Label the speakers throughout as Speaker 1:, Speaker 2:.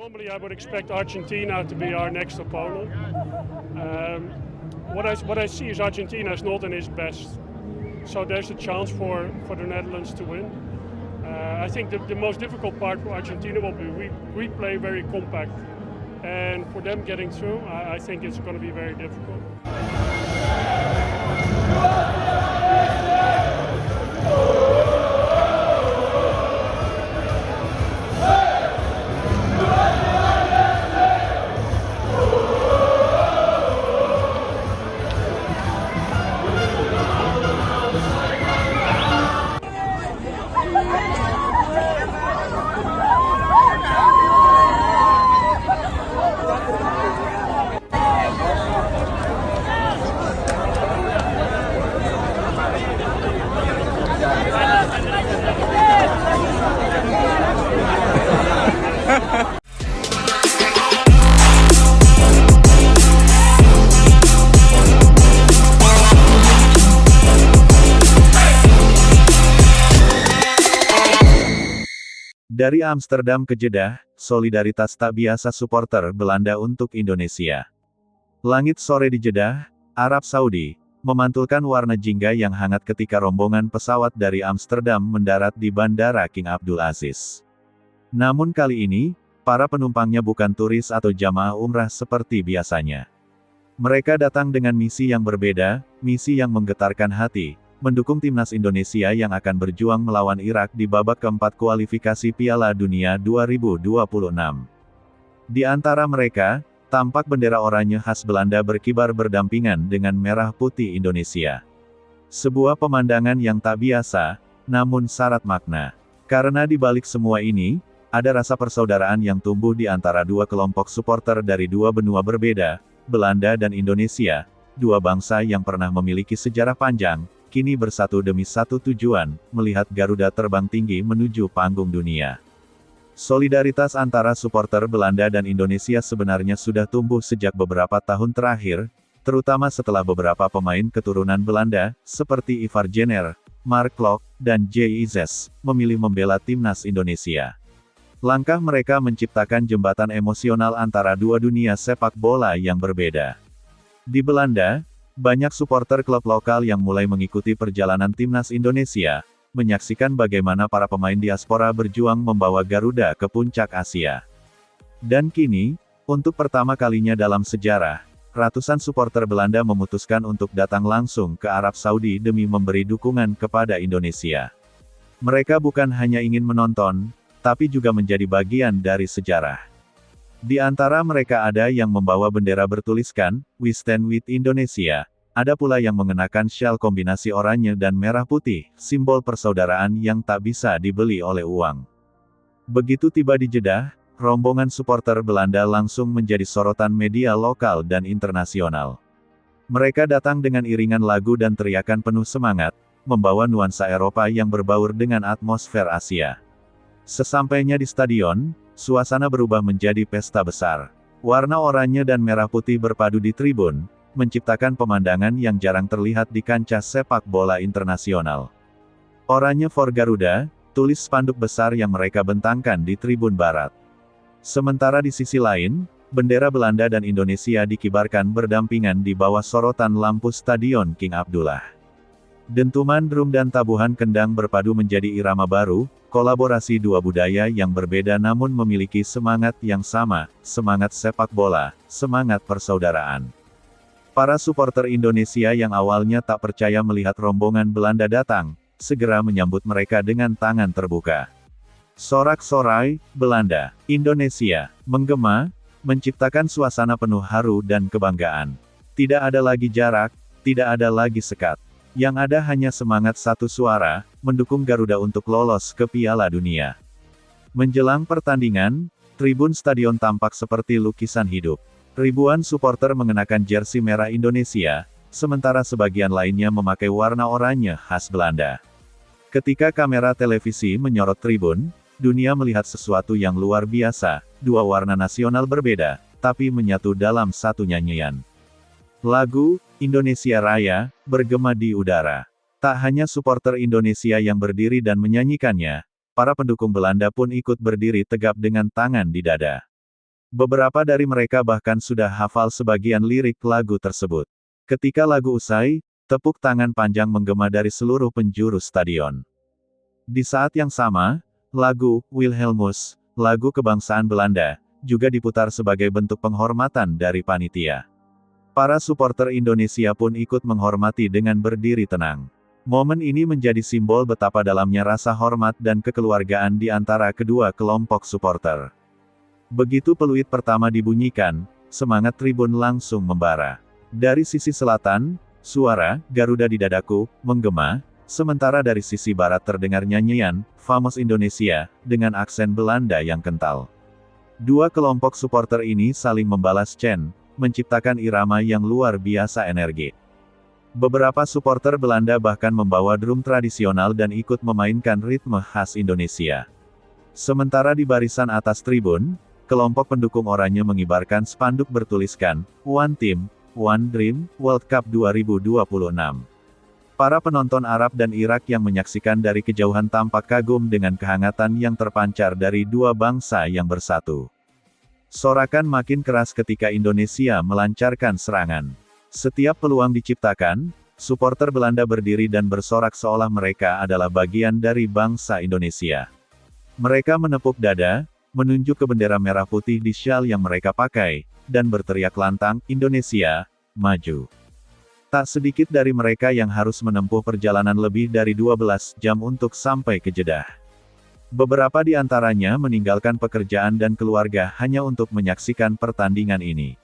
Speaker 1: Normally, I would expect Argentina to be our next opponent. What I see is Argentina is not in its best, so there's a chance for the Netherlands to win. I think the most difficult part for Argentina will be we play very compact, and for them getting through, I think it's going to be very difficult.
Speaker 2: Dari Amsterdam ke Jeddah, solidaritas tak biasa supporter Belanda untuk Indonesia. Langit sore di Jeddah, Arab Saudi, memantulkan warna jingga yang hangat ketika rombongan pesawat dari Amsterdam mendarat di Bandara King Abdul Aziz. Namun kali ini, para penumpangnya bukan turis atau jamaah umrah seperti biasanya. Mereka datang dengan misi yang berbeda, misi yang menggetarkan hati, mendukung timnas Indonesia yang akan berjuang melawan Irak di babak keempat kualifikasi Piala Dunia 2026. Di antara mereka, tampak bendera oranye khas Belanda berkibar berdampingan dengan merah putih Indonesia. Sebuah pemandangan yang tak biasa, namun syarat makna. Karena di balik semua ini, ada rasa persaudaraan yang tumbuh di antara dua kelompok supporter dari dua benua berbeda, Belanda dan Indonesia, dua bangsa yang pernah memiliki sejarah panjang, kini bersatu demi satu tujuan, melihat Garuda terbang tinggi menuju panggung dunia. Solidaritas antara supporter Belanda dan Indonesia sebenarnya sudah tumbuh sejak beberapa tahun terakhir, terutama setelah beberapa pemain keturunan Belanda, seperti Ivar Jenner, Mark Klok, dan J.I. Zes, memilih membela timnas Indonesia. Langkah mereka menciptakan jembatan emosional antara dua dunia sepak bola yang berbeda. Di Belanda, banyak supporter klub lokal yang mulai mengikuti perjalanan timnas Indonesia, menyaksikan bagaimana para pemain diaspora berjuang membawa Garuda ke puncak Asia. Dan kini, untuk pertama kalinya dalam sejarah, ratusan supporter Belanda memutuskan untuk datang langsung ke Arab Saudi demi memberi dukungan kepada Indonesia. Mereka bukan hanya ingin menonton, tapi juga menjadi bagian dari sejarah. Di antara mereka ada yang membawa bendera bertuliskan, "We Stand with Indonesia." Ada pula yang mengenakan syal kombinasi oranye dan merah putih, simbol persaudaraan yang tak bisa dibeli oleh uang. Begitu tiba di Jeddah, rombongan supporter Belanda langsung menjadi sorotan media lokal dan internasional. Mereka datang dengan iringan lagu dan teriakan penuh semangat, membawa nuansa Eropa yang berbaur dengan atmosfer Asia. Sesampainya di stadion, suasana berubah menjadi pesta besar. Warna oranye dan merah putih berpadu di tribun, menciptakan pemandangan yang jarang terlihat di kancah sepak bola internasional. Oranye for Garuda, tulis spanduk besar yang mereka bentangkan di tribun barat. Sementara di sisi lain, bendera Belanda dan Indonesia dikibarkan berdampingan di bawah sorotan lampu Stadion King Abdullah. Dentuman drum dan tabuhan kendang berpadu menjadi irama baru, kolaborasi dua budaya yang berbeda namun memiliki semangat yang sama, semangat sepak bola, semangat persaudaraan. Para supporter Indonesia yang awalnya tak percaya melihat rombongan Belanda datang, segera menyambut mereka dengan tangan terbuka. Sorak-sorai, Belanda, Indonesia, menggema, menciptakan suasana penuh haru dan kebanggaan. Tidak ada lagi jarak, tidak ada lagi sekat. Yang ada hanya semangat satu suara, mendukung Garuda untuk lolos ke Piala Dunia. Menjelang pertandingan, tribun stadion tampak seperti lukisan hidup. Ribuan supporter mengenakan jersey merah Indonesia, sementara sebagian lainnya memakai warna oranye khas Belanda. Ketika kamera televisi menyorot tribun, dunia melihat sesuatu yang luar biasa, dua warna nasional berbeda, tapi menyatu dalam satu nyanyian. Lagu Indonesia Raya bergema di udara. Tak hanya supporter Indonesia yang berdiri dan menyanyikannya, para pendukung Belanda pun ikut berdiri tegap dengan tangan di dada. Beberapa dari mereka bahkan sudah hafal sebagian lirik lagu tersebut. Ketika lagu usai, tepuk tangan panjang menggema dari seluruh penjuru stadion. Di saat yang sama, lagu Wilhelmus, lagu kebangsaan Belanda, juga diputar sebagai bentuk penghormatan dari panitia. Para supporter Indonesia pun ikut menghormati dengan berdiri tenang. Momen ini menjadi simbol betapa dalamnya rasa hormat dan kekeluargaan di antara kedua kelompok supporter. Begitu peluit pertama dibunyikan, semangat tribun langsung membara. Dari sisi selatan, suara "Garuda di Dadaku" menggema, sementara dari sisi barat terdengar nyanyian "Vamos Indonesia" dengan aksen Belanda yang kental. Dua kelompok supporter ini saling membalas chant, menciptakan irama yang luar biasa energik. Beberapa supporter Belanda bahkan membawa drum tradisional dan ikut memainkan ritme khas Indonesia. Sementara di barisan atas tribun, kelompok pendukung oranye mengibarkan spanduk bertuliskan, "One Team, One Dream, World Cup 2026". Para penonton Arab dan Irak yang menyaksikan dari kejauhan tampak kagum dengan kehangatan yang terpancar dari dua bangsa yang bersatu. Sorakan makin keras ketika Indonesia melancarkan serangan. Setiap peluang diciptakan, supporter Belanda berdiri dan bersorak seolah mereka adalah bagian dari bangsa Indonesia. Mereka menepuk dada, menunjuk ke bendera merah putih di syal yang mereka pakai, dan berteriak lantang, "Indonesia, maju!" Tak sedikit dari mereka yang harus menempuh perjalanan lebih dari 12 jam untuk sampai ke Jeddah. Beberapa di antaranya meninggalkan pekerjaan dan keluarga hanya untuk menyaksikan pertandingan ini.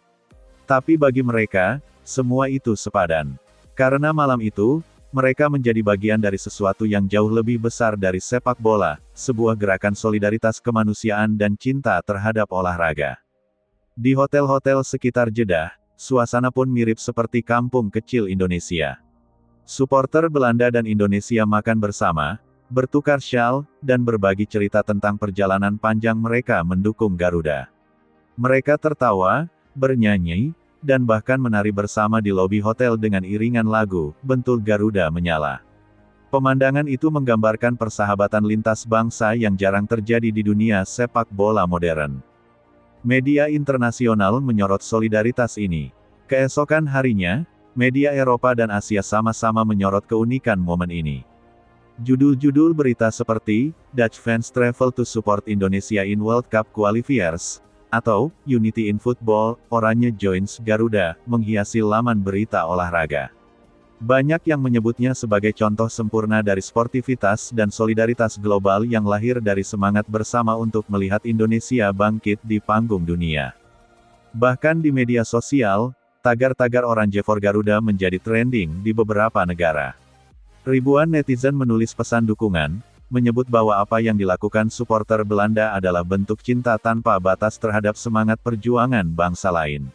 Speaker 2: Tapi bagi mereka, semua itu sepadan. Karena malam itu, mereka menjadi bagian dari sesuatu yang jauh lebih besar dari sepak bola, sebuah gerakan solidaritas kemanusiaan dan cinta terhadap olahraga. Di hotel-hotel sekitar Jeddah, suasana pun mirip seperti kampung kecil Indonesia. Supporter Belanda dan Indonesia makan bersama, bertukar syal, dan berbagi cerita tentang perjalanan panjang mereka mendukung Garuda. Mereka tertawa, bernyanyi, dan bahkan menari bersama di lobi hotel dengan iringan lagu "Bentul Garuda Menyala". Pemandangan itu menggambarkan persahabatan lintas bangsa yang jarang terjadi di dunia sepak bola modern. Media internasional menyorot solidaritas ini. Keesokan harinya, media Eropa dan Asia sama-sama menyorot keunikan momen ini. Judul-judul berita seperti, "Dutch fans travel to support Indonesia in World Cup qualifiers", atau "Unity in Football, Oranye joins Garuda", menghiasi laman berita olahraga. Banyak yang menyebutnya sebagai contoh sempurna dari sportivitas dan solidaritas global yang lahir dari semangat bersama untuk melihat Indonesia bangkit di panggung dunia. Bahkan di media sosial, tagar-tagar Orange for Garuda menjadi trending di beberapa negara. Ribuan netizen menulis pesan dukungan, menyebut bahwa apa yang dilakukan supporter Belanda adalah bentuk cinta tanpa batas terhadap semangat perjuangan bangsa lain.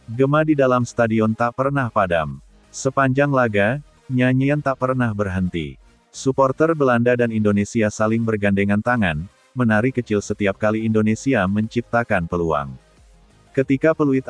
Speaker 2: Gema di dalam stadion tak pernah padam. Sepanjang laga, nyanyian tak pernah berhenti. Supporter Belanda dan Indonesia saling bergandengan tangan, menari kecil setiap kali Indonesia menciptakan peluang. Ketika peluit